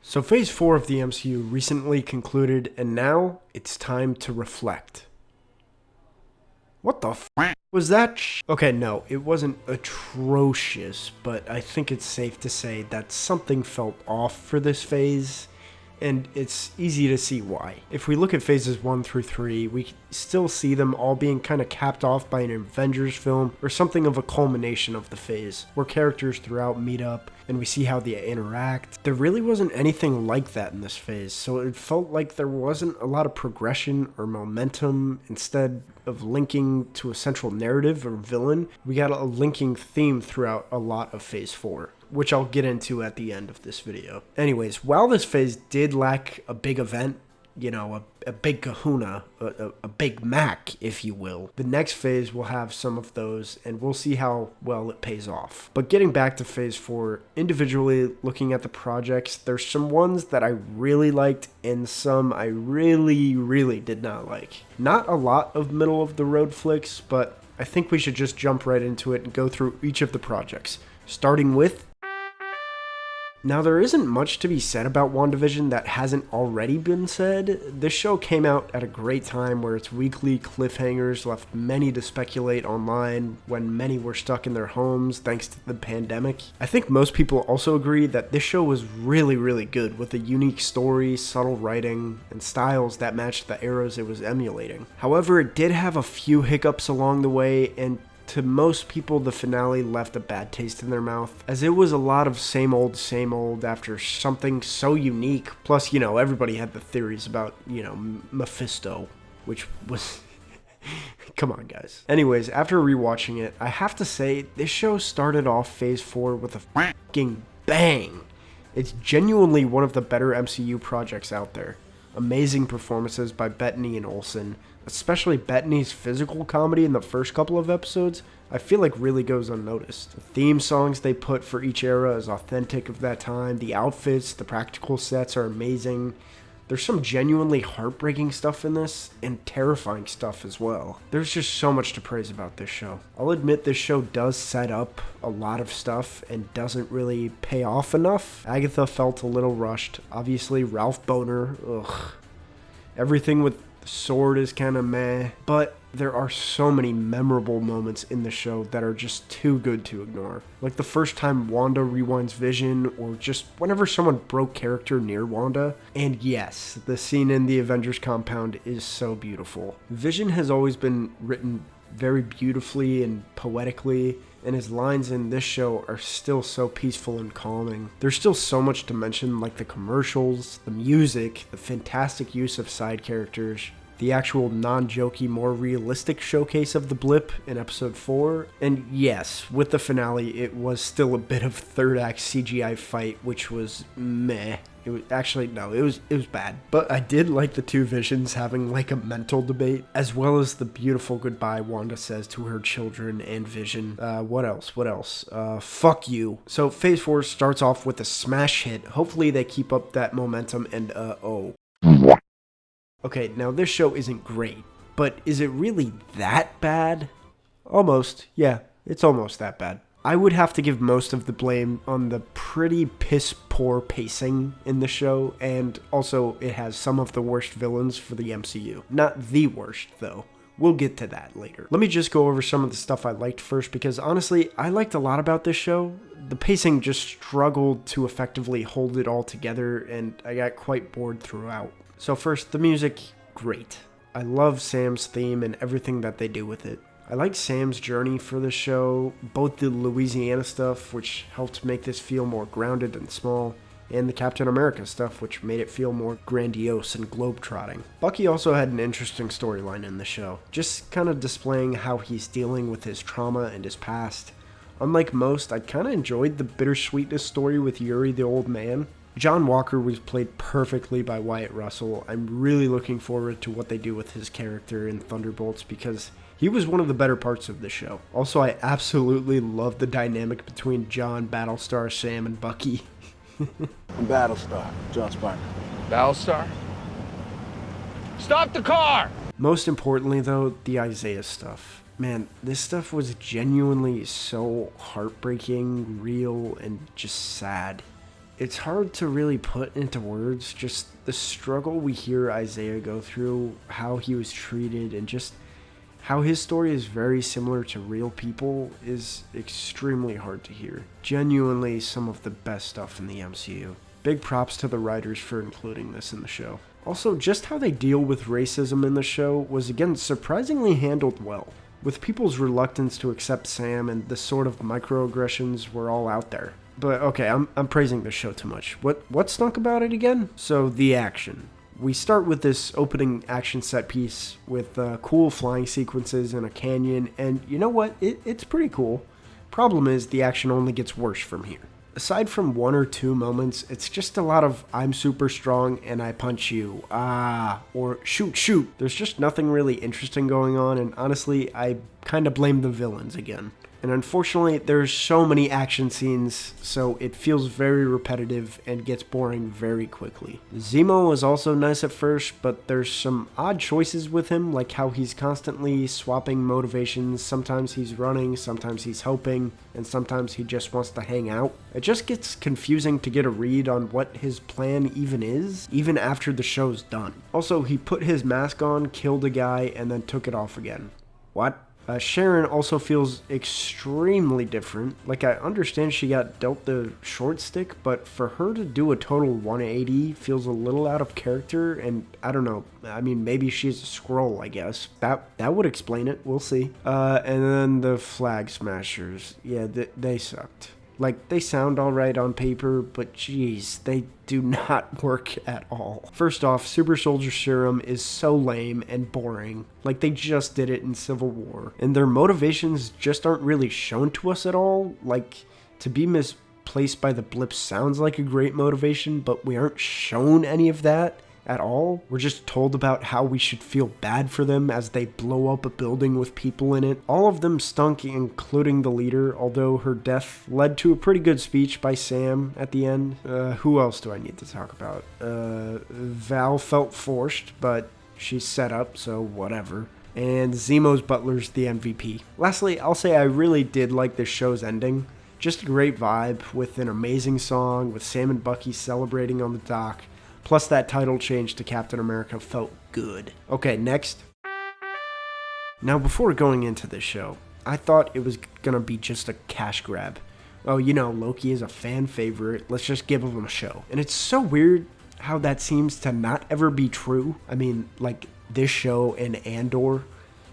So Phase 4 of the MCU recently concluded, and now it's time to reflect. What the f*** was that Okay, no, it wasn't atrocious, but I think it's safe to say that something felt off for this phase, and it's easy to see why. If we look at phases 1 through 3, we still see them all being kind of capped off by an Avengers film or something of a culmination of the phase, where characters throughout meet up and we see how they interact. There really wasn't anything like that in this phase, so it felt like there wasn't a lot of progression or momentum. Instead of linking to a central narrative or villain, we got a linking theme throughout a lot of Phase 4, which I'll get into at the end of this video. Anyways, while this phase did lack a big event, you know, a big kahuna, a Big Mac, if you will, the next phase will have some of those, and we'll see how well it pays off. But getting back to Phase 4, individually looking at the projects, there's some ones that I really liked and some I really did not like. Not a lot of middle-of-the-road flicks, but I think we should just jump right into it and go through each of the projects, starting with... Now, there isn't much to be said about WandaVision that hasn't already been said. This show came out at a great time where its weekly cliffhangers left many to speculate online when many were stuck in their homes thanks to the pandemic. I think most people also agree that this show was really good with a unique story, subtle writing, and styles that matched the eras it was emulating. However, it did have a few hiccups along the way, and to most people, the finale left a bad taste in their mouth, as it was a lot of same old after something so unique. Plus, you know, everybody had the theories about, you know, Mephisto, which was... Come on, guys. Anyways, after rewatching it, I have to say, this show started off Phase 4 with a fucking bang. It's genuinely one of the better MCU projects out there. Amazing performances by Bettany and Olsen, especially Bettany's physical comedy in the first couple of episodes, I feel like really goes unnoticed. The theme songs they put for each era is authentic of that time, the outfits, the practical sets are amazing. There's some genuinely heartbreaking stuff in this, and terrifying stuff as well. There's just so much to praise about this show. I'll admit this show does set up a lot of stuff and doesn't really pay off enough. Agatha felt a little rushed. Obviously, Ralph Boner, ugh. Everything with the sword is kind of meh, but there are so many memorable moments in the show that are just too good to ignore. Like the first time Wanda rewinds Vision, or just whenever someone broke character near Wanda. And yes, the scene in the Avengers compound is so beautiful. Vision has always been written very beautifully and poetically, and his lines in this show are still so peaceful and calming. There's still so much to mention, like the commercials, the music, the fantastic use of side characters, the actual non-jokey, more realistic showcase of the blip in episode 4. And yes, with the finale, it was still a bit of third act CGI fight, which was meh. It was actually, no, it was bad. But I did like the two Visions having like a mental debate, as well as the beautiful goodbye Wanda says to her children and Vision. What else? Fuck you. So Phase 4 starts off with a smash hit. Hopefully they keep up that momentum and Okay, now this show isn't great, but is it really that bad? Almost, yeah, it's almost that bad. I would have to give most of the blame on the pretty piss-poor pacing in the show, and also it has some of the worst villains for the MCU. Not the worst, though. We'll get to that later. Let me just go over some of the stuff I liked first, because honestly, I liked a lot about this show. The pacing just struggled to effectively hold it all together, and I got quite bored throughout. So first, the music, great. I love Sam's theme and everything that they do with it. I like Sam's journey for the show, both the Louisiana stuff, which helped make this feel more grounded and small, and the Captain America stuff, which made it feel more grandiose and globetrotting. Bucky also had an interesting storyline in the show, just kind of displaying how he's dealing with his trauma and his past. Unlike most, I kind of enjoyed the bittersweetness story with Yuri the Old Man. John Walker was played perfectly by Wyatt Russell. I'm really looking forward to what they do with his character in Thunderbolts, because he was one of the better parts of the show. Also, I absolutely love the dynamic between John, Battlestar, Sam, and Bucky. Battlestar, John Spartan. Battlestar? Stop the car! Most importantly, though, the Isaiah stuff. Man, this stuff was genuinely so heartbreaking, real, and just sad. it's hard to really put into words, just the struggle we hear Isaiah go through, how he was treated, and just how his story is very similar to real people is extremely hard to hear. Genuinely some of the best stuff in the MCU. Big props to the writers for including this in the show. Also, just how they deal with racism in the show was again surprisingly handled well. With people's reluctance to accept Sam and the sort of microaggressions were all out there. But okay, I'm praising the show too much. What stunk about it again? So the action. We start with this opening action set piece with cool flying sequences in a canyon, and you know what? It's pretty cool. Problem is, the action only gets worse from here. Aside from one or two moments, it's just a lot of I'm super strong and I punch you, or shoot. There's just nothing really interesting going on, and honestly, I kind of blame the villains again. And unfortunately, there's so many action scenes, so it feels very repetitive and gets boring very quickly. Zemo is also nice at first, but there's some odd choices with him, like how he's constantly swapping motivations. Sometimes he's running, sometimes he's helping, and sometimes he just wants to hang out. It just gets confusing to get a read on what his plan even is, even after the show's done. Also, he put his mask on, killed a guy, and then took it off again. What? Sharon also feels extremely different. Like, I understand she got dealt the short stick, but for her to do a total 180 feels a little out of character, and I don't know. I mean, maybe she's a Skrull, I guess. That would explain it. We'll see. And then the Flag Smashers. Yeah, they sucked. Like, they sound alright on paper, but geez, they do not work at all. First off, Super Soldier Serum is so lame and boring. Like, they just did it in Civil War. And their motivations just aren't really shown to us at all. Like, to be misplaced by the blip sounds like a great motivation, but we aren't shown any of that at all. We're just told about how we should feel bad for them as they blow up a building with people in it. All of them stunk, including the leader, although her death led to a pretty good speech by Sam at the end. Who else do I need to talk about? Val felt forced, but she's set up, so whatever. And Zemo's butler's the MVP. Lastly, I'll say I really did like this show's ending. Just a great vibe with an amazing song, with Sam and Bucky celebrating on the dock. Plus, that title change to Captain America felt good. Okay, next. Now, before going into this show, I thought it was gonna be just a cash grab. Oh, you know, Loki is a fan favorite. Let's just give him a show. And it's so weird how that seems to not ever be true. I mean, like this show and Andor.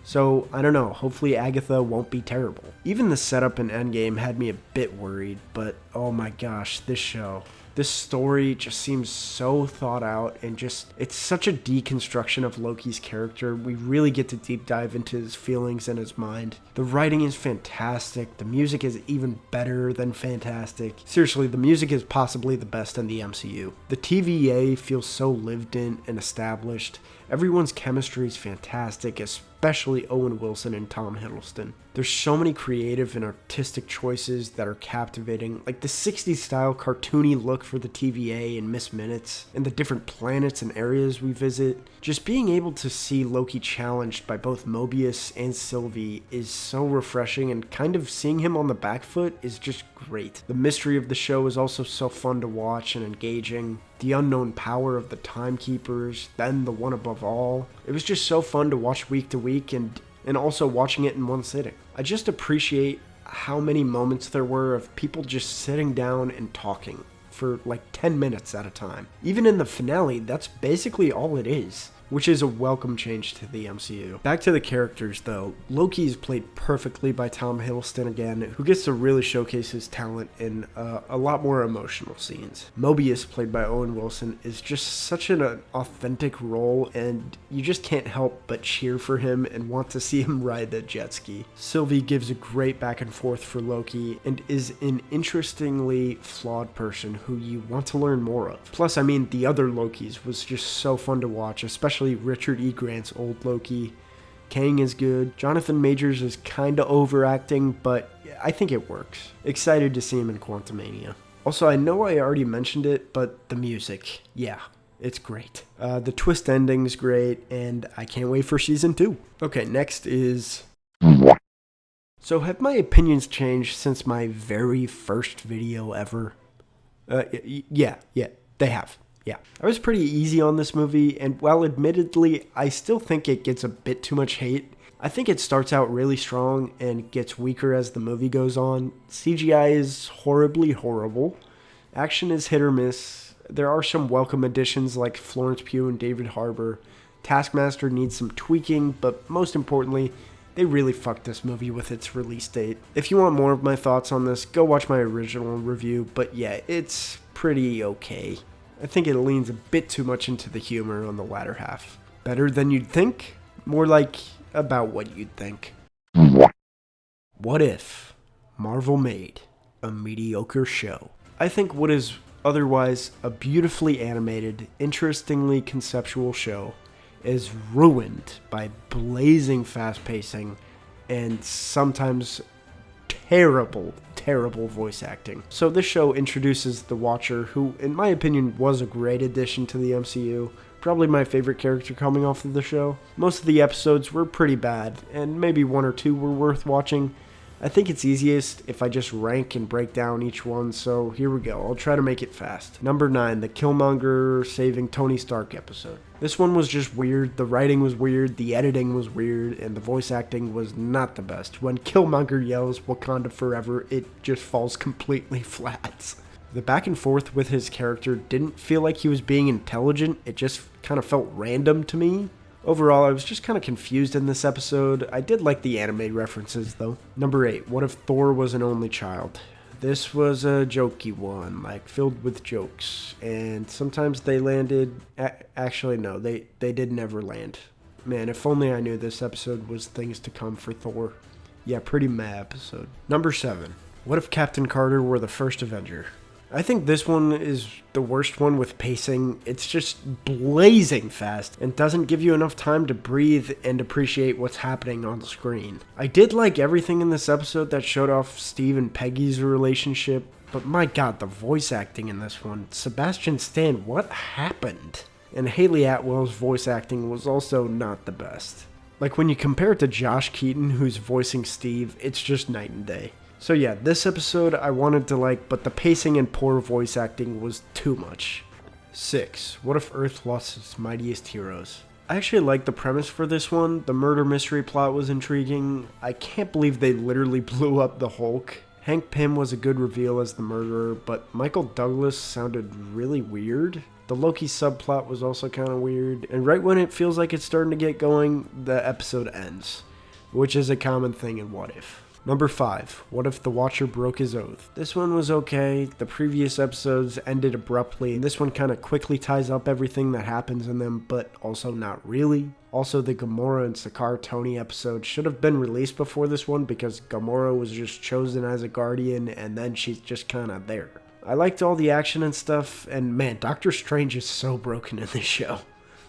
So, I don't know. Hopefully Agatha won't be terrible. Even the setup in Endgame had me a bit worried, but oh my gosh, this show. This story just seems so thought out, and just, it's such a deconstruction of Loki's character. We really get to deep dive into his feelings and his mind. The writing is fantastic. The music is even better than fantastic. Seriously, the music is possibly the best in the MCU. The TVA feels so lived in and established. Everyone's chemistry is fantastic, especially Owen Wilson and Tom Hiddleston. There's so many creative and artistic choices that are captivating, like the 60s style cartoony look for the TVA in Miss Minutes, and the different planets and areas we visit. Just being able to see Loki challenged by both Mobius and Sylvie is so refreshing, and kind of seeing him on the back foot is just great. The mystery of the show is also so fun to watch and engaging. The unknown power of the timekeepers, then the one above all. It was just so fun to watch week to week, and also watching it in one sitting. I just appreciate how many moments there were of people just sitting down and talking for like 10 minutes at a time. Even in the finale, that's basically all it is, which is a welcome change to the MCU. Back to the characters though, Loki is played perfectly by Tom Hiddleston again, who gets to really showcase his talent in a lot more emotional scenes. Mobius, played by Owen Wilson, is just such an authentic role, and you just can't help but cheer for him and want to see him ride that jet ski. Sylvie gives a great back and forth for Loki, and is an interestingly flawed person who you want to learn more of. Plus, I mean, the other Lokis was just so fun to watch, especially Richard E. Grant's old Loki. Kang is good. Jonathan Majors is kinda overacting, but I think it works. Excited to see him in Quantumania. Also, I know I already mentioned it, but the music, yeah, it's great. The twist ending's great, and I can't wait for season 2. Okay, next is... So have my opinions changed since my very first video ever? Yeah, they have. Yeah. I was pretty easy on this movie, and while admittedly, I still think it gets a bit too much hate, I think it starts out really strong and gets weaker as the movie goes on. CGI is horribly horrible. Action is hit or miss. There are some welcome additions like Florence Pugh and David Harbour. Taskmaster needs some tweaking, but most importantly, they really fucked this movie with its release date. If you want more of my thoughts on this, go watch my original review, but yeah, it's pretty okay. I think it leans a bit too much into the humor on the latter half. Better than you'd think? More like about what you'd think. What if Marvel made a mediocre show? I think what is otherwise a beautifully animated, interestingly conceptual show is ruined by blazing fast pacing and sometimes terrible voice acting. So this show introduces the Watcher, who in my opinion was a great addition to the MCU, probably my favorite character coming off of the show. Most of the episodes were pretty bad, and maybe one or two were worth watching. I think it's easiest if I just rank and break down each one, so here we go. I'll try to make it fast. Number 9, the Killmonger saving Tony Stark episode. This one was just weird, the writing was weird, the editing was weird, and the voice acting was not the best. When Killmonger yells Wakanda Forever, it just falls completely flat. The back and forth with his character didn't feel like he was being intelligent, it just kind of felt random to me. Overall, I was just kind of confused in this episode. I did like the anime references, though. Number 8, what if Thor was an only child? This was a jokey one, like filled with jokes, and sometimes they landed... Actually, no, they did never land. Man, if only I knew this episode was things to come for Thor. Yeah, pretty meh episode. Number 7, what if Captain Carter were the first Avenger? I think this one is the worst one with pacing. It's just blazing fast and doesn't give you enough time to breathe and appreciate what's happening on the screen. I did like everything in this episode that showed off Steve and Peggy's relationship, but my god, the voice acting in this one. Sebastian Stan, what happened? And Haley Atwell's voice acting was also not the best. Like when you compare it to Josh Keaton, who's voicing Steve, it's just night and day. So yeah, this episode I wanted to like, but the pacing and poor voice acting was too much. 6. What if Earth lost its mightiest heroes? I actually liked the premise for this one. The murder mystery plot was intriguing. I can't believe they literally blew up the Hulk. Hank Pym was a good reveal as the murderer, but Michael Douglas sounded really weird. The Loki subplot was also kind of weird, and right when it feels like it's starting to get going, the episode ends, which is a common thing in What If. Number 5, what if the Watcher broke his oath? This one was okay. The previous episodes ended abruptly, and this one kind of quickly ties up everything that happens in them, but also not really. Also, the Gamora and Sakaar Tony episode should have been released before this one because Gamora was just chosen as a Guardian, and then she's just kind of there. I liked all the action and stuff, and man, Doctor Strange is so broken in this show.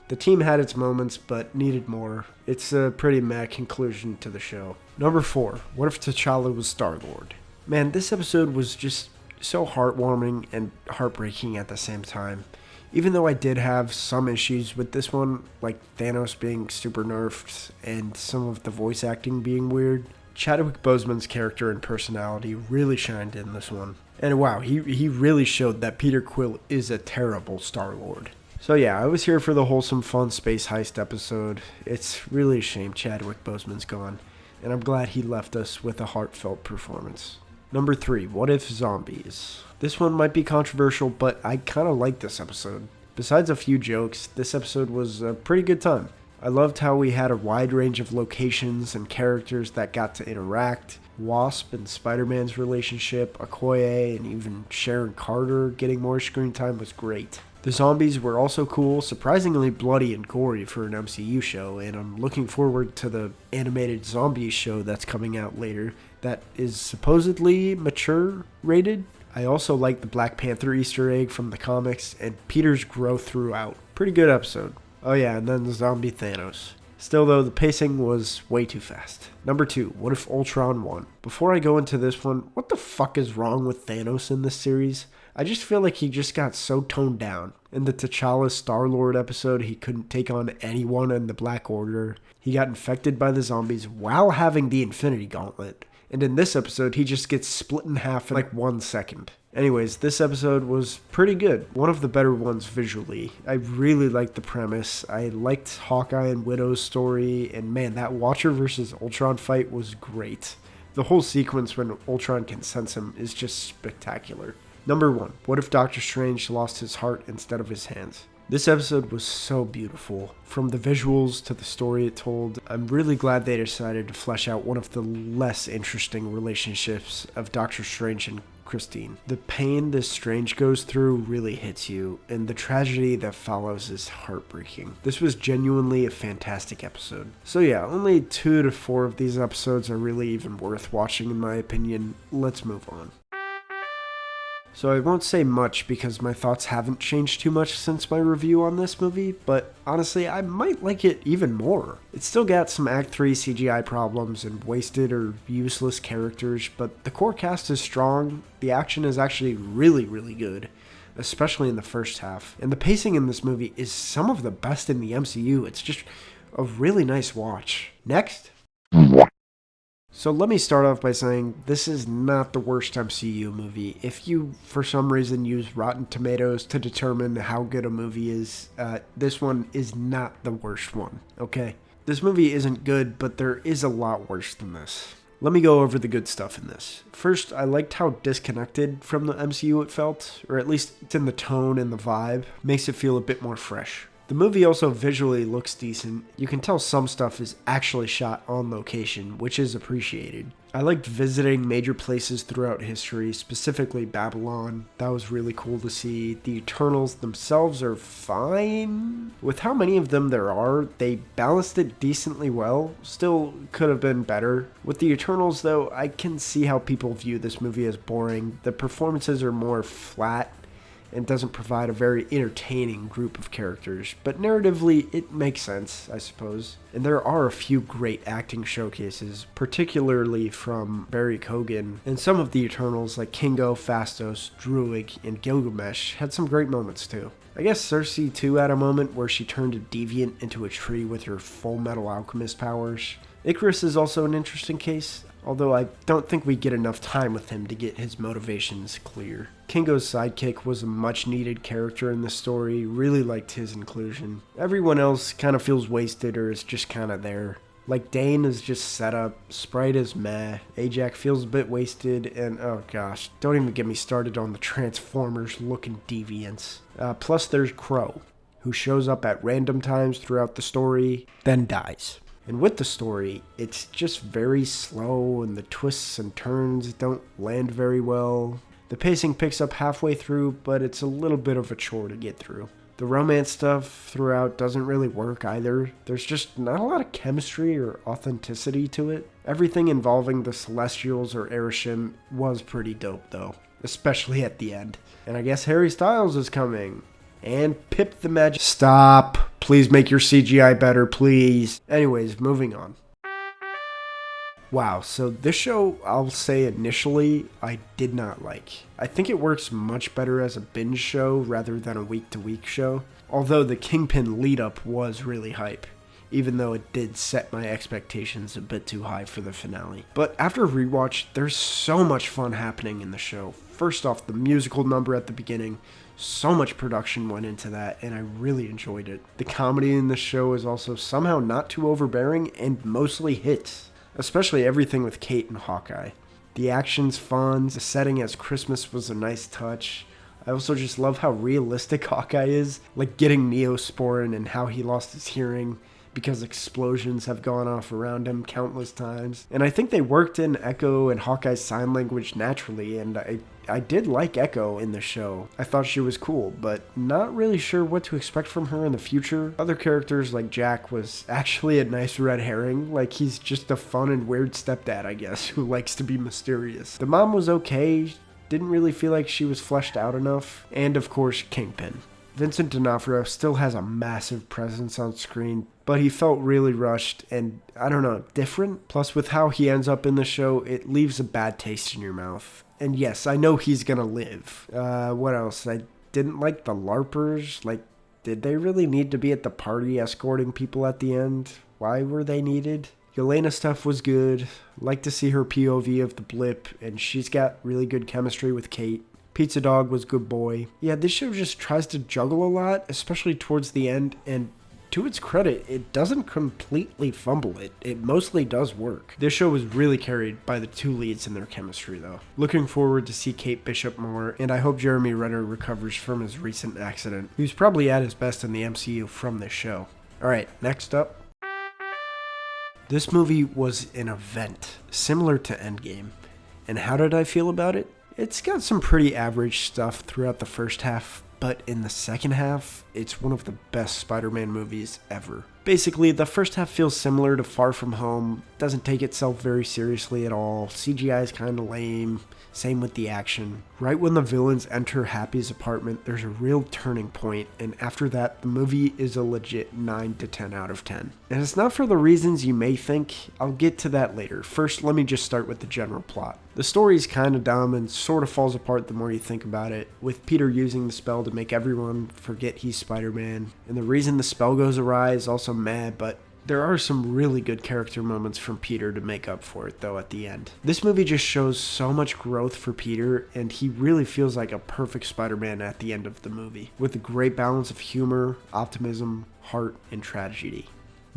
The team had its moments, but needed more. It's a pretty meh conclusion to the show. Number 4, what if T'Challa was Star-Lord? Man, this episode was just so heartwarming and heartbreaking at the same time. Even though I did have some issues with this one, like Thanos being super nerfed and some of the voice acting being weird, Chadwick Boseman's character and personality really shined in this one. And wow, he really showed that Peter Quill is a terrible Star-Lord. So yeah, I was here for the wholesome, fun space heist episode. It's really a shame Chadwick Boseman's gone, and I'm glad he left us with a heartfelt performance. Number 3, what if zombies? This one might be controversial, but I kind of liked this episode. Besides a few jokes, this episode was a pretty good time. I loved how we had a wide range of locations and characters that got to interact. Wasp and Spider-Man's relationship, Okoye, and even Sharon Carter getting more screen time was great. The zombies were also cool, surprisingly bloody and gory for an MCU show, and I'm looking forward to the animated zombie show that's coming out later that is supposedly mature rated. I also like the Black Panther Easter egg from the comics and Peter's growth throughout. Pretty good episode. Oh yeah, and then the zombie Thanos. Still though, the pacing was way too fast. Number 2, what if Ultron won? Before I go into this one, what the fuck is wrong with Thanos in this series? I just feel like he just got so toned down. In the T'Challa Star-Lord episode, he couldn't take on anyone in the Black Order. He got infected by the zombies while having the Infinity Gauntlet. And in this episode, he just gets split in half in like 1 second. Anyways, this episode was pretty good. One of the better ones visually. I really liked the premise. I liked Hawkeye and Widow's story, and man, that Watcher versus Ultron fight was great. The whole sequence when Ultron can sense him is just spectacular. Number 1, what if Doctor Strange lost his heart instead of his hands? This episode was so beautiful. From the visuals to the story it told, I'm really glad they decided to flesh out one of the less interesting relationships of Doctor Strange and Christine. The pain this Strange goes through really hits you, and the tragedy that follows is heartbreaking. This was genuinely a fantastic episode. So yeah, only 2 to 4 of these episodes are really even worth watching in my opinion. Let's move on. So I won't say much because my thoughts haven't changed too much since my review on this movie, but honestly, I might like it even more. It's still got some Act 3 CGI problems and wasted or useless characters, but the core cast is strong, the action is actually really good, especially in the first half, and the pacing in this movie is some of the best in the MCU. It's just a really nice watch. Next. So let me start off by saying this is not the worst MCU movie. If you, for some reason, use Rotten Tomatoes to determine how good a movie is, this one is not the worst one, okay? This movie isn't good, but there is a lot worse than this. Let me go over the good stuff in this. First, I liked how disconnected from the MCU it felt, or at least it's in the tone and the vibe. Makes it feel a bit more fresh. The movie also visually looks decent. You can tell some stuff is actually shot on location, which is appreciated. I liked visiting major places throughout history, specifically Babylon. That was really cool to see. The Eternals themselves are fine. With how many of them there are, they balanced it decently well. Still could have been better. With the Eternals though, I can see how people view this movie as boring. The performances are more flat and doesn't provide a very entertaining group of characters, but narratively it makes sense, I suppose. And there are a few great acting showcases, particularly from Barry Keoghan, and some of the Eternals like Kingo, Phastos, Druig, and Gilgamesh had some great moments too. I guess Cersei too had a moment where she turned a deviant into a tree with her Full Metal Alchemist powers. Icarus is also an interesting case, although I don't think we get enough time with him to get his motivations clear. Kingo's sidekick was a much needed character in the story, really liked his inclusion. Everyone else kind of feels wasted or is just kind of there. Like Dane is just set up, Sprite is meh, Ajax feels a bit wasted, and oh gosh, don't even get me started on the Transformers looking deviants. Plus there's Crow, who shows up at random times throughout the story, then dies. And with the story, it's just very slow and the twists and turns don't land very well. The pacing picks up halfway through, but it's a little bit of a chore to get through. The romance stuff throughout doesn't really work either. There's just not a lot of chemistry or authenticity to it. Everything involving the Celestials or Arishem was pretty dope though, especially at the end. And I guess Harry Styles is coming. And Pip the Magic. Stop. Please make your CGI better, please. Anyways, moving on. Wow, so this show, I'll say initially, I did not like. I think it works much better as a binge show rather than a week-to-week show. Although the Kingpin lead-up was really hype, even though it did set my expectations a bit too high for the finale. But after rewatch, there's so much fun happening in the show. First off, the musical number at the beginning. So much production went into that, and I really enjoyed it. The comedy in the show is also somehow not too overbearing and mostly hits, especially everything with Kate and Hawkeye. The action's fun, the setting as Christmas was a nice touch. I also just love how realistic Hawkeye is, like getting Neosporin and how he lost his hearing because explosions have gone off around him countless times. And I think they worked in Echo and Hawkeye's sign language naturally, and I did like Echo in the show. I thought she was cool, but not really sure what to expect from her in the future. Other characters like Jack was actually a nice red herring, like he's just a fun and weird stepdad, I guess, who likes to be mysterious. The mom was okay, didn't really feel like she was fleshed out enough, and of course Kingpin. Vincent D'Onofrio still has a massive presence on screen, but he felt really rushed and, I don't know, different. Plus, with how he ends up in the show, it leaves a bad taste in your mouth. And yes, I know he's gonna live. What else? I didn't like the LARPers. Like, did they really need to be at the party escorting people at the end? Why were they needed? Yelena stuff was good. Like to see her POV of the blip, and she's got really good chemistry with Kate. Pizza Dog was good boy. Yeah, this show just tries to juggle a lot, especially towards the end, and to its credit, it doesn't completely fumble it. It mostly does work. This show was really carried by the two leads and their chemistry, though. Looking forward to see Kate Bishop more, and I hope Jeremy Renner recovers from his recent accident. He was probably at his best in the MCU from this show. Alright, next up. This movie was an event, similar to Endgame. And how did I feel about it? It's got some pretty average stuff throughout the first half, but in the second half, it's one of the best Spider-Man movies ever. Basically, the first half feels similar to Far From Home, doesn't take itself very seriously at all, CGI is kinda lame, same with the action. Right when the villains enter Happy's apartment, there's a real turning point, and after that, the movie is a legit 9 to 10 out of 10. And it's not for the reasons you may think, I'll get to that later. First, let me just start with the general plot. The story's kinda dumb and sorta falls apart the more you think about it, with Peter using the spell to make everyone forget he's Spider-Man, and the reason the spell goes awry is also mad, but there are some really good character moments from Peter to make up for it, though, at the end. This movie just shows so much growth for Peter, and he really feels like a perfect Spider-Man at the end of the movie, with a great balance of humor, optimism, heart, and tragedy.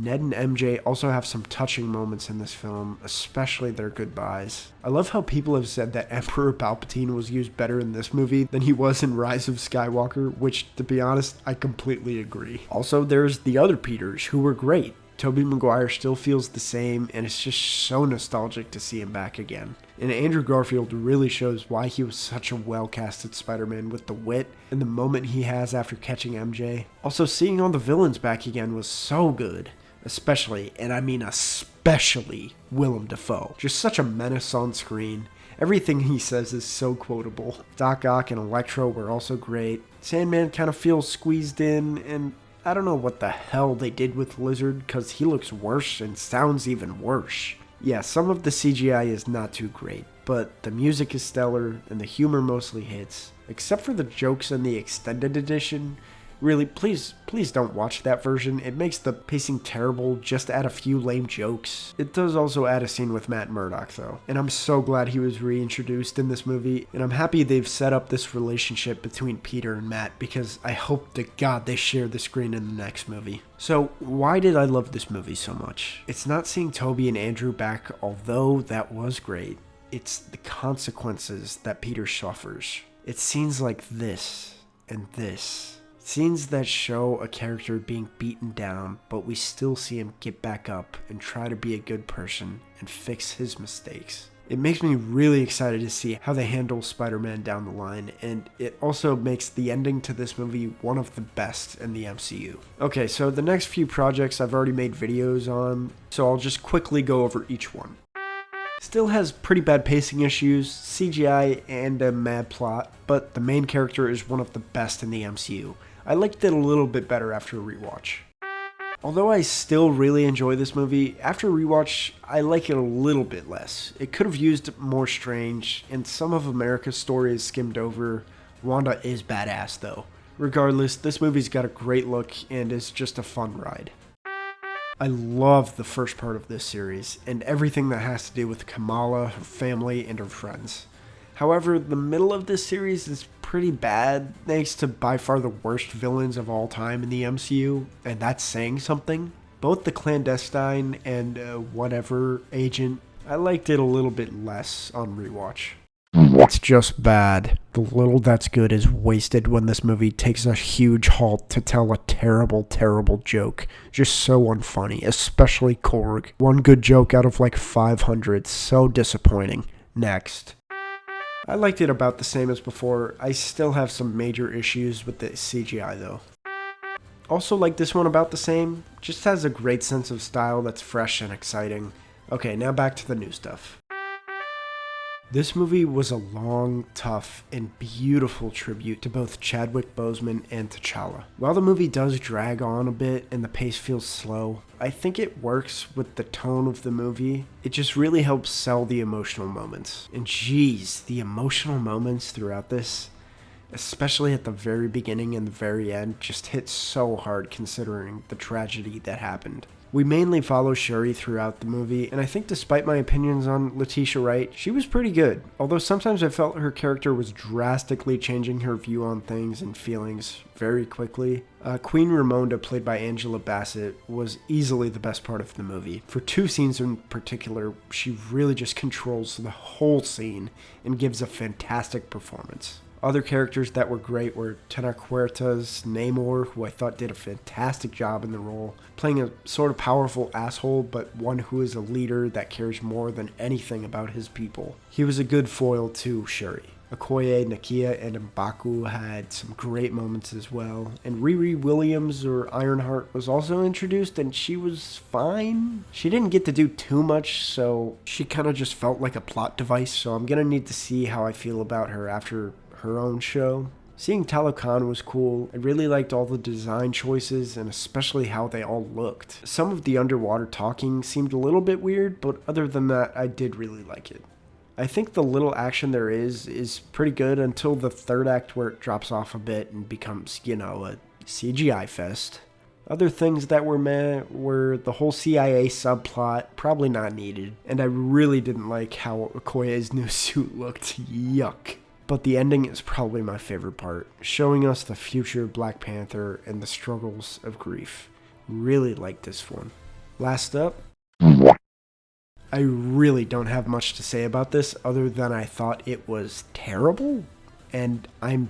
Ned and MJ also have some touching moments in this film, especially their goodbyes. I love how people have said that Emperor Palpatine was used better in this movie than he was in Rise of Skywalker, which, to be honest, I completely agree. Also, there's the other Peters, who were great. Tobey Maguire still feels the same, and it's just so nostalgic to see him back again. And Andrew Garfield really shows why he was such a well-casted Spider-Man with the wit and the moment he has after catching MJ. Also, seeing all the villains back again was so good. Especially, and I mean especially, Willem Dafoe. Just such a menace on screen. Everything he says is so quotable. Doc Ock and Electro were also great. Sandman kind of feels squeezed in, and I don't know what the hell they did with Lizard, because he looks worse and sounds even worse. Yeah, some of the CGI is not too great, but the music is stellar, and the humor mostly hits. Except for the jokes in the extended edition. Really, please don't watch that version. It makes the pacing terrible, just add a few lame jokes. It does also add a scene with Matt Murdock, though. And I'm so glad he was reintroduced in this movie, and I'm happy they've set up this relationship between Peter and Matt, because I hope to God they share the screen in the next movie. So, why did I love this movie so much? It's not seeing Tobey and Andrew back, although that was great. It's the consequences that Peter suffers. It's scenes like this, and this. Scenes that show a character being beaten down, but we still see him get back up and try to be a good person and fix his mistakes. It makes me really excited to see how they handle Spider-Man down the line, and it also makes the ending to this movie one of the best in the MCU. Okay, so the next few projects I've already made videos on, so I'll just quickly go over each one. Still has pretty bad pacing issues, CGI, and a mad plot, but the main character is one of the best in the MCU. I liked it a little bit better after a rewatch. Although I still really enjoy this movie, after a rewatch, I like it a little bit less. It could have used more Strange, and some of America's story is skimmed over. Wanda is badass though. Regardless, this movie's got a great look and is just a fun ride. I love the first part of this series, and everything that has to do with Kamala, her family, and her friends. However, the middle of this series is pretty bad, thanks to by far the worst villains of all time in the MCU, and that's saying something. Both the clandestine and whatever agent, I liked it a little bit less on rewatch. It's just bad. The little that's good is wasted when this movie takes a huge halt to tell a terrible, terrible joke. Just so unfunny, especially Korg. One good joke out of like 500, so disappointing. Next. I liked it about the same as before. I still have some major issues with the CGI though. Also like this one about the same, just has a great sense of style that's fresh and exciting. Okay, now back to the new stuff. This movie was a long, tough, and beautiful tribute to both Chadwick Boseman and T'Challa. While the movie does drag on a bit and the pace feels slow, I think it works with the tone of the movie. It just really helps sell the emotional moments. And geez, the emotional moments throughout this, especially at the very beginning and the very end, just hit so hard considering the tragedy that happened. We mainly follow Shuri throughout the movie, and I think despite my opinions on Letitia Wright, she was pretty good. Although sometimes I felt her character was drastically changing her view on things and feelings very quickly. Queen Ramonda, played by Angela Bassett, was easily the best part of the movie. For 2 scenes in particular, she really just controls the whole scene and gives a fantastic performance. Other characters that were great were Tenochhuerta's Namor, who I thought did a fantastic job in the role, playing a sort of powerful asshole, but one who is a leader that cares more than anything about his people. He was a good foil to Shuri. Okoye, Nakia, and M'Baku had some great moments as well. And Riri Williams, or Ironheart, was also introduced, and she was fine. She didn't get to do too much, so she kind of just felt like a plot device, so I'm gonna need to see how I feel about her after her own show. Seeing Talokan was cool. I really liked all the design choices and especially how they all looked. Some of the underwater talking seemed a little bit weird, but other than that, I did really like it. I think the little action there is pretty good until the third act where it drops off a bit and becomes, a CGI fest. Other things that were meh were the whole CIA subplot, probably not needed, and I really didn't like how Okoye's new suit looked. Yuck. But the ending is probably my favorite part, showing us the future Black Panther and the struggles of grief. Really liked this one. Last up, I really don't have much to say about this other than I thought it was terrible, and I'm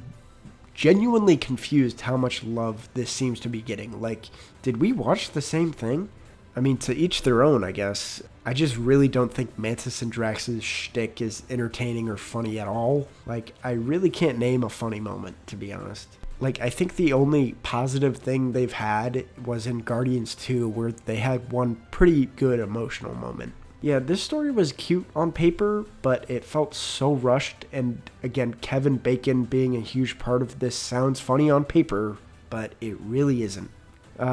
genuinely confused how much love this seems to be getting. Like, did we watch the same thing? I mean, to each their own, I guess. I just really don't think Mantis and Drax's shtick is entertaining or funny at all. Like, I really can't name a funny moment, to be honest. Like, I think the only positive thing they've had was in Guardians 2, where they had one pretty good emotional moment. Yeah, this story was cute on paper, but it felt so rushed, and again, Kevin Bacon being a huge part of this sounds funny on paper, but it really isn't.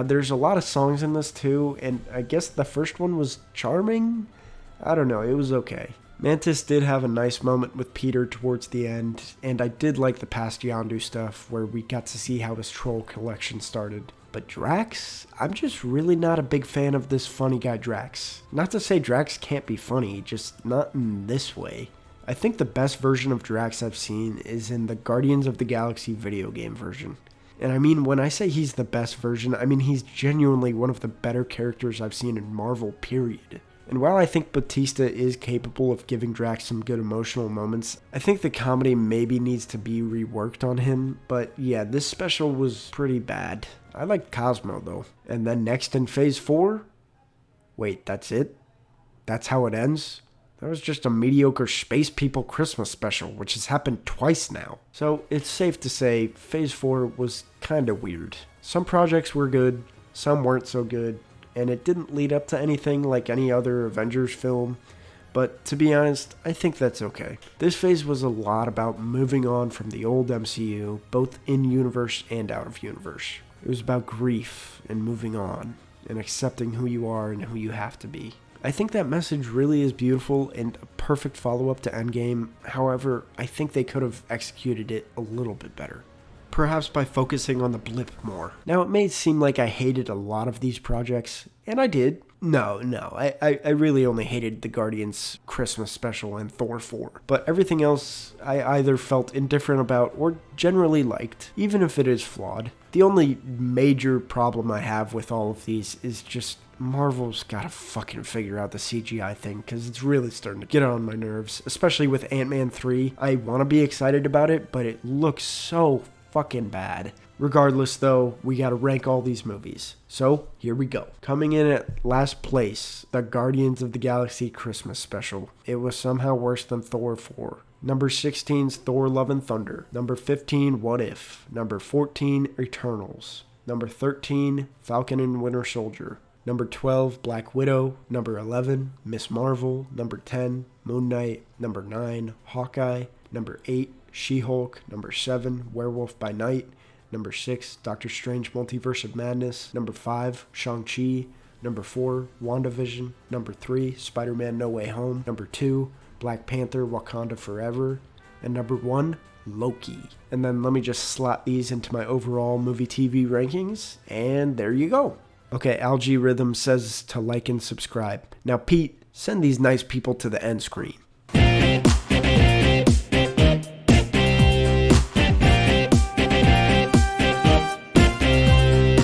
There's a lot of songs in this too, and I guess the first one was charming? I don't know, it was okay. Mantis did have a nice moment with Peter towards the end, and I did like the past Yondu stuff where we got to see how his troll collection started. But Drax? I'm just really not a big fan of this funny guy Drax. Not to say Drax can't be funny, just not in this way. I think the best version of Drax I've seen is in the Guardians of the Galaxy video game version. And I mean, when I say he's the best version, I mean he's genuinely one of the better characters I've seen in Marvel, period. And while I think Bautista is capable of giving Drax some good emotional moments, I think the comedy maybe needs to be reworked on him. But yeah, this special was pretty bad. I liked Cosmo though. And then next in Phase 4? Wait, that's it? That's how it ends? That was just a mediocre Space People Christmas special, which has happened twice now. So it's safe to say Phase 4 was kinda weird. Some projects were good, some weren't so good, and it didn't lead up to anything like any other Avengers film. But to be honest, I think that's okay. This phase was a lot about moving on from the old MCU, both in-universe and out-of-universe. It was about grief and moving on, and accepting who you are and who you have to be. I think that message really is beautiful and a perfect follow-up to Endgame. However, I think they could have executed it a little bit better. Perhaps by focusing on the blip more. Now, it may seem like I hated a lot of these projects, and I did. No, I really only hated the Guardians Christmas special and Thor 4. But everything else I either felt indifferent about or generally liked, even if it is flawed. The only major problem I have with all of these is just Marvel's gotta fucking figure out the CGI thing, because it's really starting to get on my nerves, especially with Ant-Man 3. I want to be excited about it, but it looks so fucking bad. Regardless though, we gotta rank all these movies. So, here we go. Coming in at last place, the Guardians of the Galaxy Christmas special. It was somehow worse than Thor 4. Number 16's Thor Love and Thunder. Number 15, What If. Number 14, Eternals. Number 13, Falcon and Winter Soldier. Number 12, Black Widow. Number 11, Ms.Marvel. Number 10, Moon Knight. Number 9, Hawkeye. Number 8, She-Hulk. Number 7, Werewolf by Night. Number 6, Doctor Strange Multiverse of Madness. Number 5, Shang-Chi. Number 4, WandaVision. Number 3, Spider-Man No Way Home. Number 2, Black Panther Wakanda Forever. And number 1, Loki. And then let me just slot these into my overall movie TV rankings. And there you go. Okay, Algae Rhythm says to like and subscribe. Now, Pete, send these nice people to the end screen.